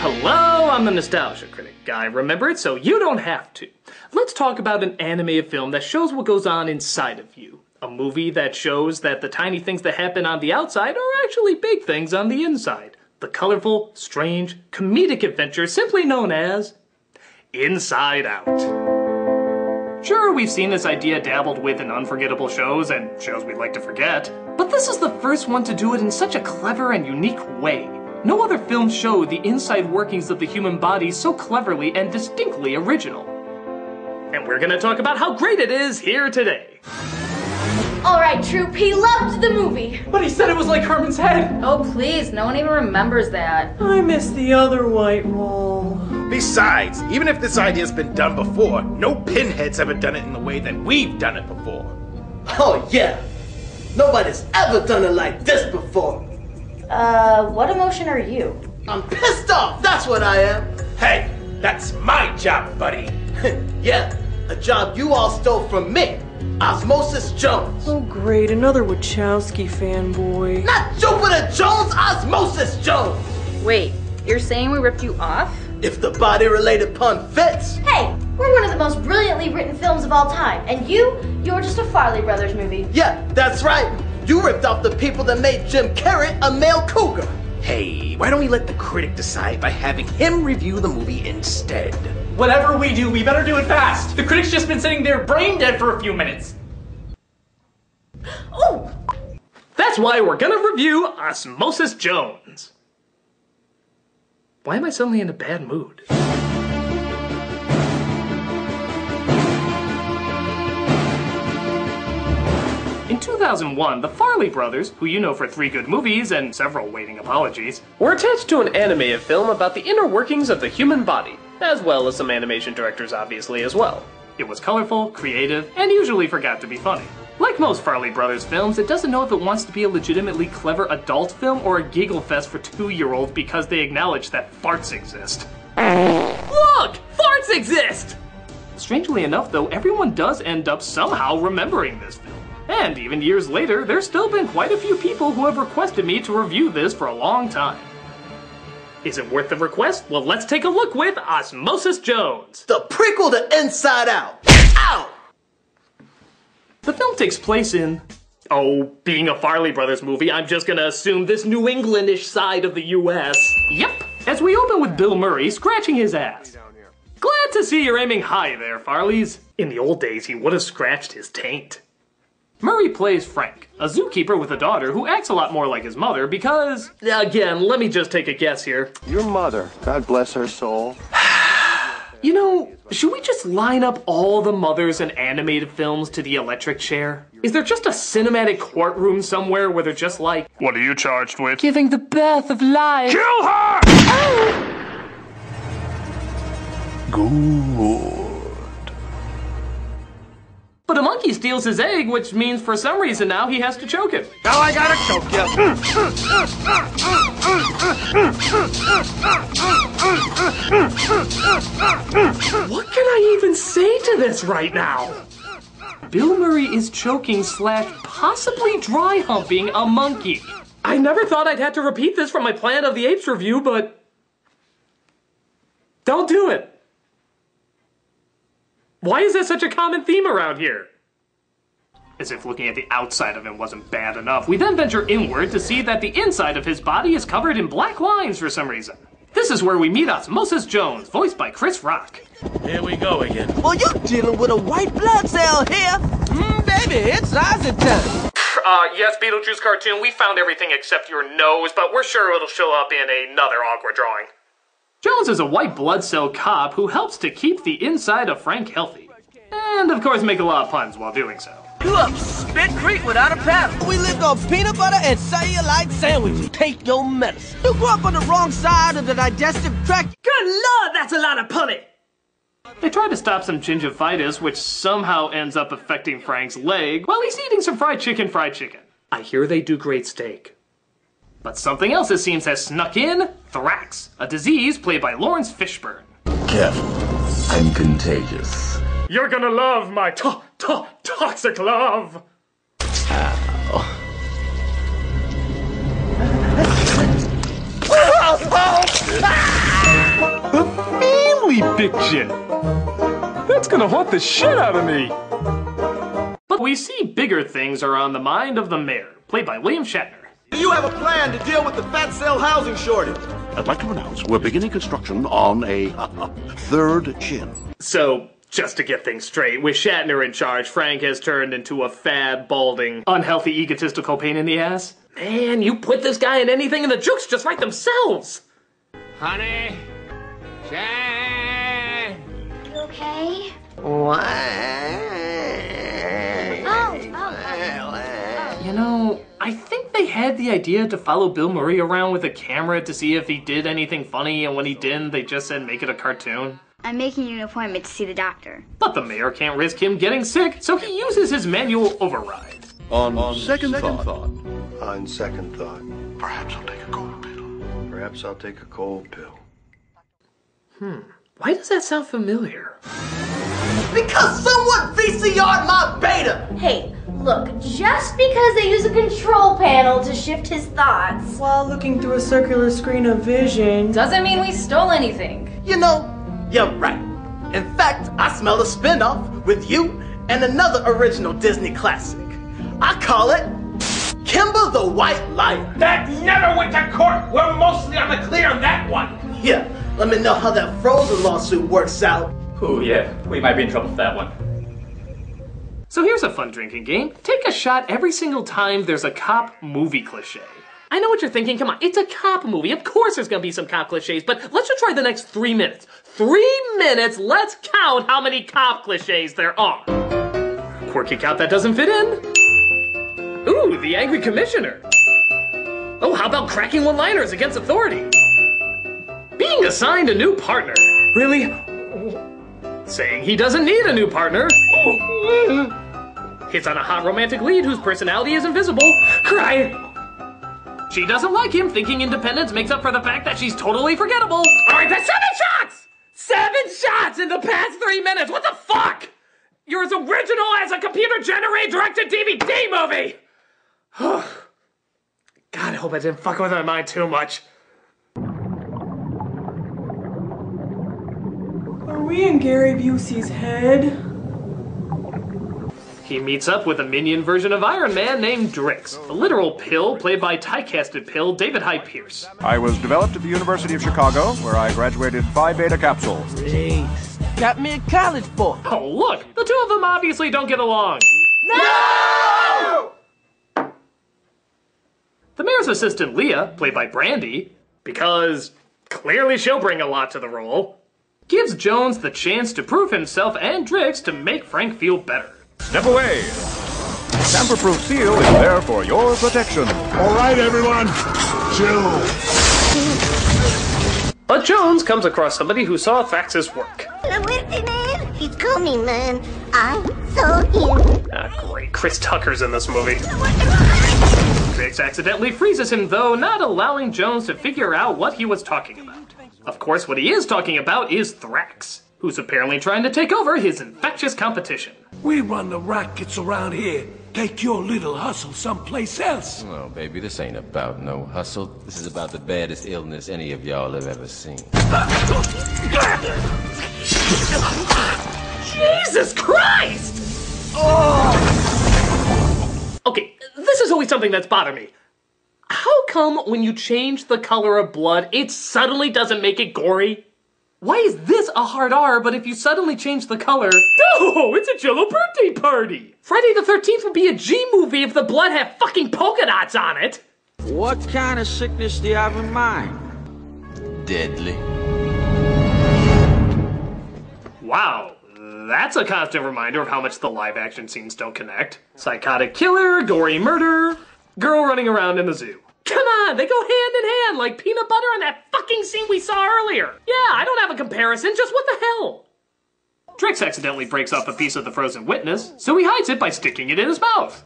Hello, I'm the Nostalgia Critic guy. Remember it so you don't have to. Let's talk about an animated film that shows what goes on inside of you. A movie that shows that the tiny things that happen on the outside are actually big things on the inside. The colorful, strange, comedic adventure simply known as Inside Out. Sure, we've seen this idea dabbled with in unforgettable shows and shows we'd like to forget, but this is the first one to do it in such a clever and unique way. No other film showed the inside workings of the human body so cleverly and distinctly original. And we're gonna talk about how great it is here today. Alright, Troop, he loved the movie. But he said it was like Herman's head. Oh, please, no one even remembers that. I miss the other white wall. Besides, even if this idea's been done before, no pinhead's ever done it in the way that we've done it before. Oh yeah, nobody's ever done it like this before. What emotion are you? I'm pissed off, that's what I am. Hey, that's my job, buddy. Yeah, a job you all stole from me, Osmosis Jones. Oh great, another Wachowski fanboy. Not Jupiter Jones, Osmosis Jones. Wait, you're saying we ripped you off? If the body-related pun fits. Hey, we're one of the most brilliantly written films of all time, and you're just a Farley Brothers movie. Yeah, that's right. You ripped off the people that made Jim Carrey a male cougar. Hey, why don't we let the critic decide by having him review the movie instead? Whatever we do, we better do it fast. The critic's just been sitting there brain dead for a few minutes. Oh! That's why we're gonna review Osmosis Jones. Why am I suddenly in a bad mood? In 2001, the Farley brothers, who you know for 3 good movies and several waiting apologies, were attached to an animated film about the inner workings of the human body, as well as some animation directors obviously as well. It was colorful, creative, and usually forgot to be funny. Like most Farley Brothers films, it doesn't know if it wants to be a legitimately clever adult film or a giggle fest for 2-year-olds because they acknowledge that farts exist. Look! Farts exist! Strangely enough though, everyone does end up somehow remembering this film. And even years later, there's still been quite a few people who have requested me to review this for a long time. Is it worth the request? Well, let's take a look with Osmosis Jones. The prequel to Inside Out. Ow! The film takes place in... Oh, being a Farley Brothers movie, I'm just gonna assume this New Englandish side of the US. Yep, as we open with Bill Murray scratching his ass. Glad to see you're aiming high there, Farleys. In the old days, he would have scratched his taint. Murray plays Frank, a zookeeper with a daughter who acts a lot more like his mother because... Again, let me just take a guess here. Your mother, God bless her soul. You know, should we just line up all the mothers in animated films to the electric chair? Is there just a cinematic courtroom somewhere where they're just like... What are you charged with? Giving the birth of life. Kill her! Good. But a monkey steals his egg, which means for some reason now he has to choke it. Now I gotta choke you. What can I even say to this right now? Bill Murray is choking / possibly dry humping a monkey. I never thought I'd have to repeat this from my Planet of the Apes review, but... Don't do it. Why is that such a common theme around here? As if looking at the outside of him wasn't bad enough, we then venture inward to see that the inside of his body is covered in black lines for some reason. This is where we meet Osmosis Jones, voiced by Chris Rock. Here we go again. Well, you're dealing with a white blood cell here. Baby, it's Ozzy time. Yes, Beetlejuice cartoon, we found everything except your nose, but we're sure it'll show up in another awkward drawing. Jones is a white blood cell cop who helps to keep the inside of Frank healthy. And, of course, make a lot of puns while doing so. You up Spit Creek without a paddle. We lived on peanut butter and cellulite sandwiches. Take your medicine. You grew up on the wrong side of the digestive tract. Good lord, that's a lot of punny! They try to stop some gingivitis, which somehow ends up affecting Frank's leg, while he's eating some fried chicken. I hear they do great steak. But something else, it seems, has snuck in. Thrax, a disease played by Lawrence Fishburne. Careful, I'm contagious. You're gonna love my toxic love! Ow. really big shit. That's gonna haunt the shit out of me. But we see bigger things are on the mind of the mayor, played by William Shatner. Do you have a plan to deal with the fat cell housing shortage? I'd like to announce we're beginning construction on a third chin. So, just to get things straight, with Shatner in charge, Frank has turned into a fat, balding, unhealthy, egotistical pain in the ass. Man, you put this guy in anything and the jokes just write themselves! Honey, Jane. You okay? What? You know, I think they had the idea to follow Bill Murray around with a camera to see if he did anything funny, and when he didn't, they just said make it a cartoon. I'm making you an appointment to see the doctor. But the mayor can't risk him getting sick, so he uses his manual override. On second thought. On second thought. Perhaps I'll take a cold pill. Perhaps I'll take a cold pill. Why does that sound familiar? Because someone VCR'd my beta! Hey, look, just because they use a control panel to shift his thoughts while looking through a circular screen of vision Doesn't mean we stole anything. You know, you're right. In fact, I smell a spin-off with you and another original Disney classic. I call it Kimber the White Liar. That never went to court. We're mostly on the clear on that one. Yeah, let me know how that Frozen lawsuit works out. Oh yeah, we might be in trouble for that one. So here's a fun drinking game. Take a shot every single time there's a cop movie cliche. I know what you're thinking, come on, it's a cop movie. Of course there's gonna be some cop cliches, but let's just try the next 3 minutes. 3 minutes, let's count how many cop cliches there are. Quirky cop that doesn't fit in. Ooh, the angry commissioner. Oh, how about cracking one-liners against authority? Being assigned a new partner. Really? Saying he doesn't need a new partner. Hits on a hot romantic lead whose personality is invisible. Cry. She doesn't like him, thinking independence makes up for the fact that she's totally forgettable. Alright, that's 7 shots! 7 shots in the past 3 minutes! What the fuck? You're as original as a computer-generated direct-to-DVD movie! God, I hope I didn't fuck with my mind too much. Are we in Gary Busey's head? He meets up with a minion version of Iron Man named Drix, the literal pill played by typecasted pill David Hyde Pierce. I was developed at the University of Chicago, where I graduated Phi Beta capsules. Jeez, got me in college for. Oh look, the two of them obviously don't get along. No! The mayor's assistant Leah, played by Brandy, because clearly she'll bring a lot to the role, gives Jones the chance to prove himself and Drix to make Frank feel better. Step away. Tamper-proof seal is there for your protection. All right, everyone. Chill. But Jones comes across somebody who saw Thax's work. Man, he's coming, man. I saw him. Ah, great. Chris Tucker's in this movie. Drix accidentally freezes him, though, not allowing Jones to figure out what he was talking about. Of course, what he is talking about is Thrax, who's apparently trying to take over his infectious competition. We run the rackets around here. Take your little hustle someplace else. No, baby, this ain't about no hustle. This is about the baddest illness any of y'all have ever seen. Jesus Christ! Oh. Okay, this is always something that's bothered me. How come when you change the color of blood, it suddenly doesn't make it gory? Why is this a hard R, but if you suddenly change the color... Oh, it's a Jello birthday party! Friday the 13th would be a G movie if the blood had fucking polka dots on it! What kind of sickness do you have in mind? Deadly. Wow, that's a constant reminder of how much the live-action scenes don't connect. Psychotic killer, gory murder, girl running around in the zoo. Come on, they go hand in hand like peanut butter and that fucking scene we saw earlier. Yeah, I don't have a comparison, just what the hell? Drix accidentally breaks off a piece of the frozen witness, so he hides it by sticking it in his mouth.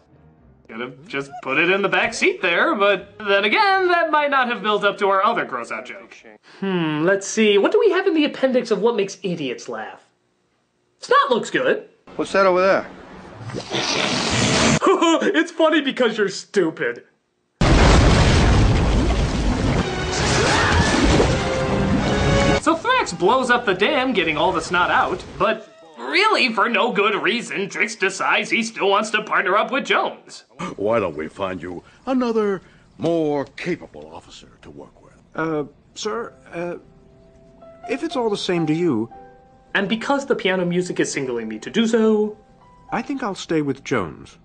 Could have just put it in the back seat there, but then again, that might not have built up to our other gross-out joke. Let's see, what do we have in the appendix of what makes idiots laugh? Snot looks good. What's that over there? It's funny because you're stupid. So Thrax blows up the dam, getting all the snot out, but really, for no good reason, Drix decides he still wants to partner up with Jones. Why don't we find you another, more capable officer to work with? Sir, if it's all the same to you... And because the piano music is signaling me to do so... I think I'll stay with Jones.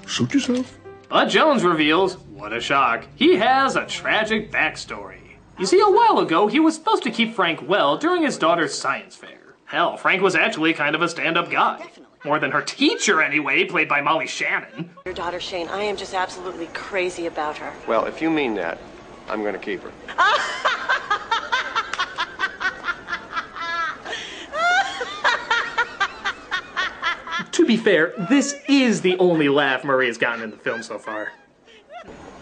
Suit yourself. But Jones reveals, what a shock, he has a tragic backstory. You see, a while ago, he was supposed to keep Frank well during his daughter's science fair. Hell, Frank was actually kind of a stand-up guy. Definitely. More than her teacher, anyway, played by Molly Shannon. Your daughter, Shane, I am just absolutely crazy about her. Well, if you mean that, I'm going to keep her. To be fair, this is the only laugh Murray has gotten in the film so far.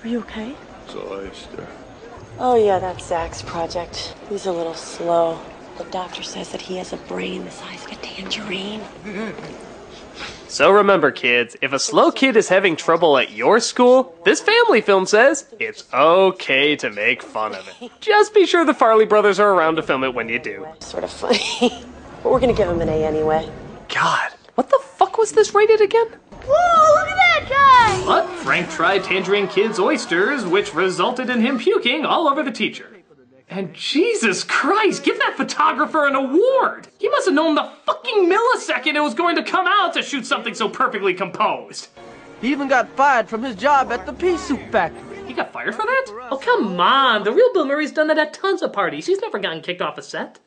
Are you okay? Oyster. Oh yeah, that's Zach's project. He's a little slow. The doctor says that he has a brain the size of a tangerine. So remember, kids, if a slow kid is having trouble at your school, this family film says it's okay to make fun of it. Just be sure the Farley brothers are around to film it when you do. Sort of funny. But we're gonna give him an A anyway. God, what the fuck was this rated again? Whoa, look at that guy! But Frank tried Tangerine Kid's oysters, which resulted in him puking all over the teacher. And Jesus Christ, give that photographer an award! He must have known the fucking millisecond it was going to come out to shoot something so perfectly composed. He even got fired from his job at the pea soup factory. He got fired for that? Oh, come on. The real Bill Murray's done that at tons of parties. He's never gotten kicked off a set.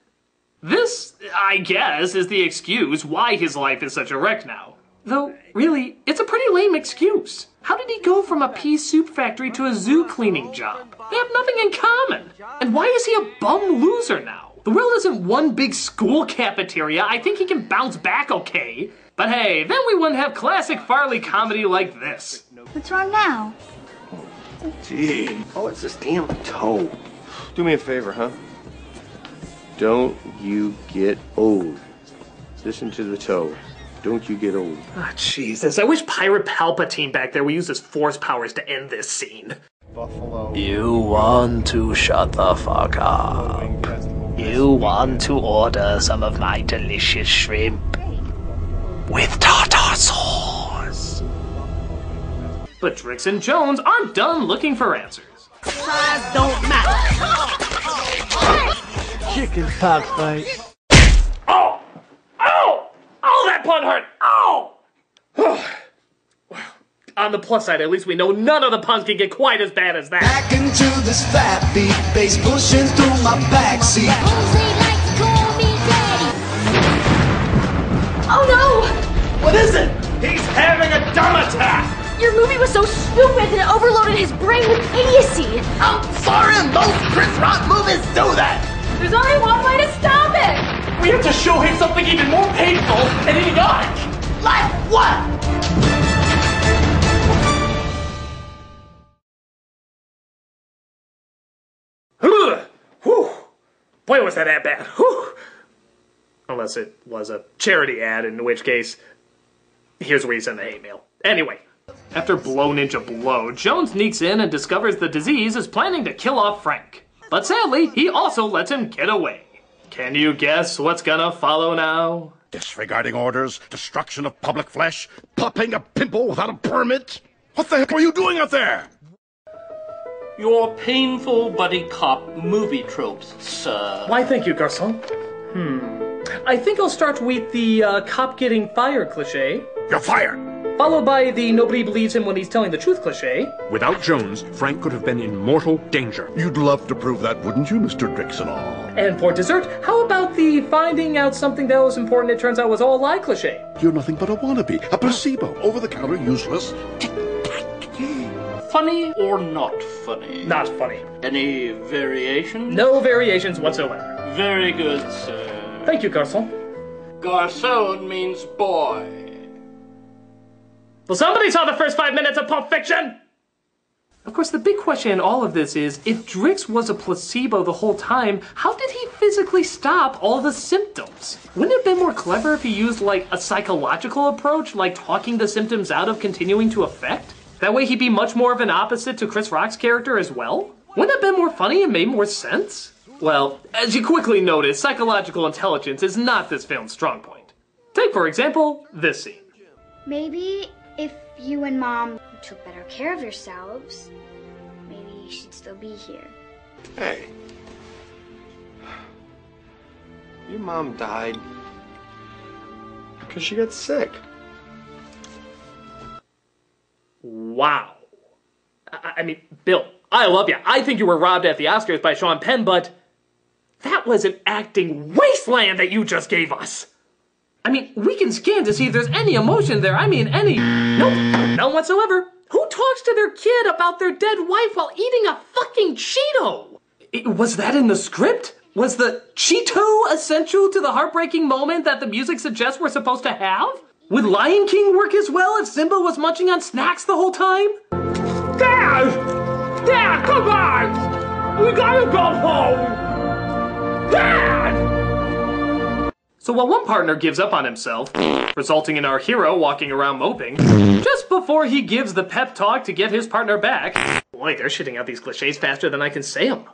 This, I guess, is the excuse why his life is such a wreck now. Though, really, it's a pretty lame excuse. How did he go from a pea soup factory to a zoo cleaning job? They have nothing in common. And why is he a bum loser now? The world isn't one big school cafeteria. I think he can bounce back okay. But hey, then we wouldn't have classic Farley comedy like this. What's wrong now? Gee. Oh, it's this damn toe. Do me a favor, huh? Don't you get old. Listen to the toe. Don't you get old. Ah, Jesus. I wish Pirate Palpatine back there would use his force powers to end this scene. Buffalo. You want to shut the fuck up. You want to order some of my delicious shrimp with tartar sauce. But Drix and Jones aren't done looking for answers. Size don't matter. Chicken cockfight. Oh! Oh! Oh, that pun hurt! Oh! On the plus side, at least we know none of the puns can get quite as bad as that. Back into this fat beat, bass pushing through my backseat. Oh no! What is it? He's having a dumb attack! Your movie was so stupid that it overloaded his brain with idiocy! I'm sorry, most Chris Rock movies do that! There's only one way to stop it! We have to show him something even more painful and idiotic! Like what? Whew. Boy, was that bad. Whew. Unless it was a charity ad, in which case, here's where you send the hate mail. Anyway, after Blow Ninja Blow, Jones sneaks in and discovers the disease is planning to kill off Frank. But sadly, he also lets him get away. Can you guess what's gonna follow now? Disregarding orders, destruction of public flesh, popping a pimple without a permit? What the heck were you doing out there? Your painful buddy cop movie tropes, sir. Why, thank you, Garçon. I think I'll start with the cop getting fired cliché. You're fired! Followed by the nobody believes him when he's telling the truth cliché. Without Jones, Frank could have been in mortal danger. You'd love to prove that, wouldn't you, Mr. Drixenall? And for dessert, how about the finding out something that was important it turns out was all a lie cliché? You're nothing but a wannabe, a placebo, over-the-counter, useless. Funny or not funny? Not funny. Any variations? No variations whatsoever. Very good, sir. Thank you, Garçon. Garçon means boy. Well, somebody saw the first 5 minutes of Pulp Fiction! Of course, the big question in all of this is, if Drix was a placebo the whole time, how did he physically stop all the symptoms? Wouldn't it have been more clever if he used, like, a psychological approach, like talking the symptoms out of continuing to affect? That way he'd be much more of an opposite to Chris Rock's character as well? Wouldn't that have been more funny and made more sense? Well, as you quickly notice, psychological intelligence is not this film's strong point. Take, for example, this scene. Maybe if you and Mom took better care of yourselves, maybe you should still be here. Hey. Your mom died because she got sick. Wow. I mean, Bill, I love you. I think you were robbed at the Oscars by Sean Penn, but that was an acting wasteland that you just gave us. I mean, we can scan to see if there's any emotion there. I mean, any... Nope, none whatsoever. Who talks to their kid about their dead wife while eating a fucking Cheeto? Was that in the script? Was the Cheeto essential to the heartbreaking moment that the music suggests we're supposed to have? Would Lion King work as well if Simba was munching on snacks the whole time? Dad! Dad, come on! We gotta go home! Dad! So while one partner gives up on himself, resulting in our hero walking around moping, just before he gives the pep talk to get his partner back, boy, they're shitting out these cliches faster than I can say them.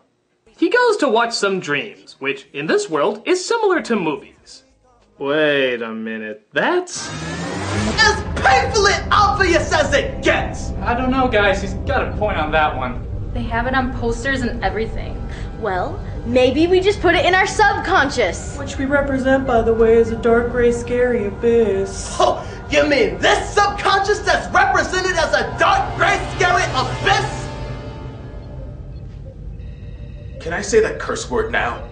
He goes to watch some dreams, which in this world is similar to movies. Wait a minute, that's... As painfully obvious as it gets! I don't know, guys. He's got a point on that one. They have it on posters and everything. Well, maybe we just put it in our subconscious. Which we represent, by the way, as a dark gray scary abyss. Oh, you mean this subconscious that's represented as a dark gray scary abyss? Can I say that curse word now?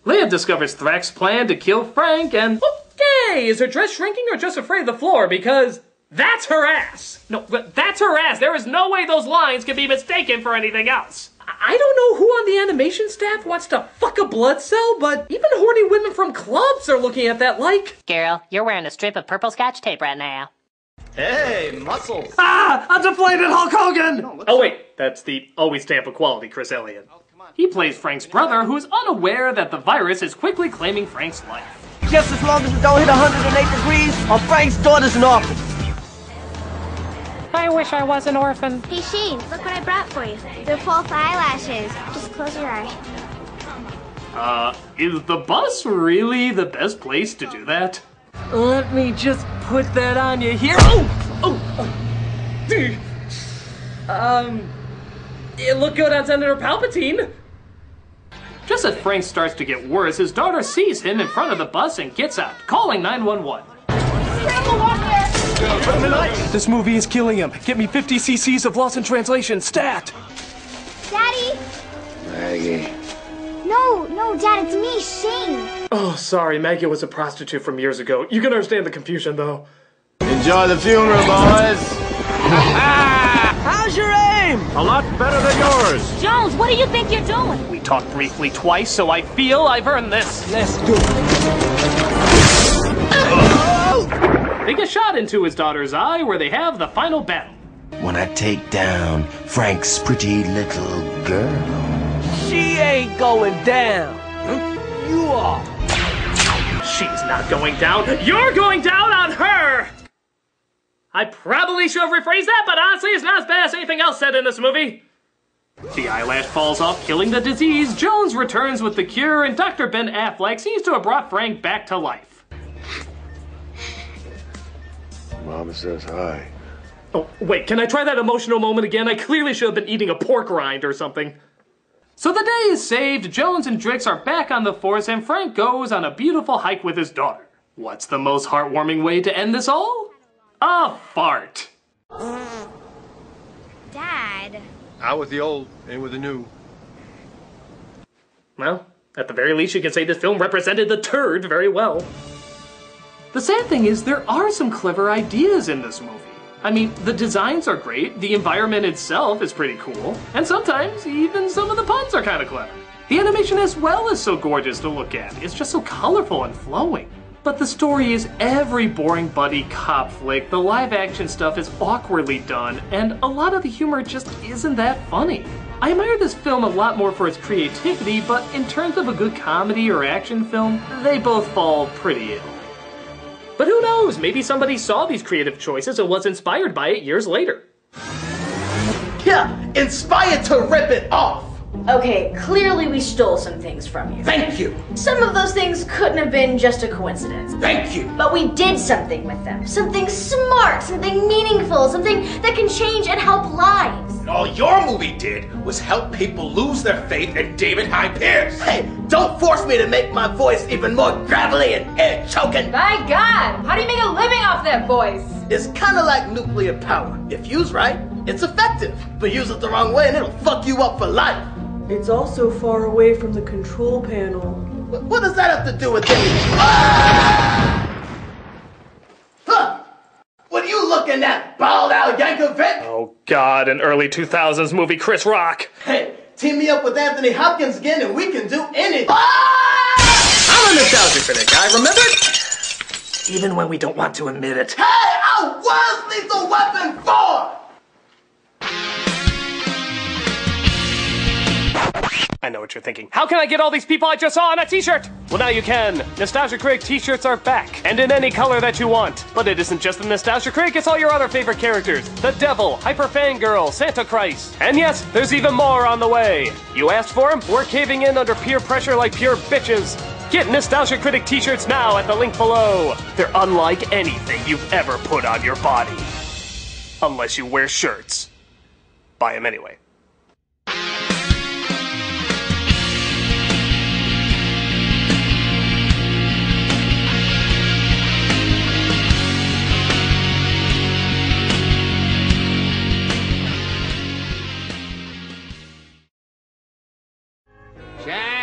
Leia discovers Thrax's plan to kill Frank and... Okay, is her dress shrinking or just afraid of the floor? Because that's her ass. No, that's her ass. There is no way those lines can be mistaken for anything else. I don't know who on the animation staff wants to fuck a blood cell, but even horny women from clubs are looking at that like... Girl, you're wearing a strip of purple Scotch tape right now. Hey, muscles. Ah, a deflated Hulk Hogan! Oh wait, that's the always Tampa quality Chris Elliott. He plays Frank's brother, who's unaware that the virus is quickly claiming Frank's life. Just as long as it don't hit 108 degrees, or Frank's daughter's an orphan. I wish I was an orphan. Hey Shane, look what I brought for you. They're false eyelashes. Just close your eye. Is the bus really the best place to do that? Let me just put that on you here. It looked good on Senator Palpatine. Just as Frank starts to get worse, his daughter sees him in front of the bus and gets out, calling 911. This movie is killing him. Get me 50 cc's of Lost in Translation, stat! Daddy? Maggie. No, Dad, it's me, Shane. Oh, sorry, Maggie was a prostitute from years ago. You can understand the confusion, though. Enjoy the funeral, boys. How's your aim? A lot better than yours. Jones, what do you think you're doing? We talked briefly twice, so I feel I've earned this. Let's do it. They get shot into his daughter's eye, where they have the final battle. When I take down Frank's pretty little girl. She ain't going down. You are. She's not going down. You're going down on her! I probably should have rephrased that, but honestly, it's not as bad as anything else said in this movie. The eyelash falls off, killing the disease. Jones returns with the cure, and Dr. Ben Affleck seems to have brought Frank back to life. Mama says hi. Oh, wait, can I try that emotional moment again? I clearly should have been eating a pork rind or something. So the day is saved, Jones and Drix are back on the force, and Frank goes on a beautiful hike with his daughter. What's the most heartwarming way to end this all? A fart. Dad. Out with the old, in with the new. Well, at the very least you can say this film represented the turd very well. The sad thing is there are some clever ideas in this movie. I mean, the designs are great, the environment itself is pretty cool, and sometimes even some of the puns are kind of clever. The animation as well is so gorgeous to look at. It's just so colorful and flowing. But the story is every boring buddy cop flick. The live action stuff is awkwardly done, and a lot of the humor just isn't that funny. I admire this film a lot more for its creativity, but in terms of a good comedy or action film, they both fall pretty ill. But who knows, maybe somebody saw these creative choices and was inspired by it years later. Yeah, inspired to rip it off. Okay, clearly we stole some things from you. Thank you! Some of those things couldn't have been just a coincidence. Thank you! But we did something with them. Something smart, something meaningful, something that can change and help lives. And all your movie did was help people lose their faith in David Hyde Pierce. Hey, don't force me to make my voice even more gravelly and air-choking. My God! How do you make a living off that voice? It's kind of like nuclear power. If used right, it's effective. But use it the wrong way and it'll fuck you up for life. It's also far away from the control panel. What does that have to do with anything? Ah! Huh! What are you looking at, bald Al Yankovic? Oh God, an early 2000s movie, Chris Rock. Hey, team me up with Anthony Hopkins again and we can do anything. Ah! I'm a nostalgia critic, I remember it. Even when we don't want to admit it. Hey, I was Lethal Weapon 4! I know what you're thinking. How can I get all these people I just saw on a t-shirt? Well, now you can. Nostalgia Critic t-shirts are back, and in any color that you want. But it isn't just the Nostalgia Critic, it's all your other favorite characters. The Devil, Hyper Fangirl, Santa Christ. And yes, there's even more on the way. You asked for them? We're caving in under peer pressure like pure bitches. Get Nostalgia Critic t-shirts now at the link below. They're unlike anything you've ever put on your body. Unless you wear shirts. Buy them anyway. Jack!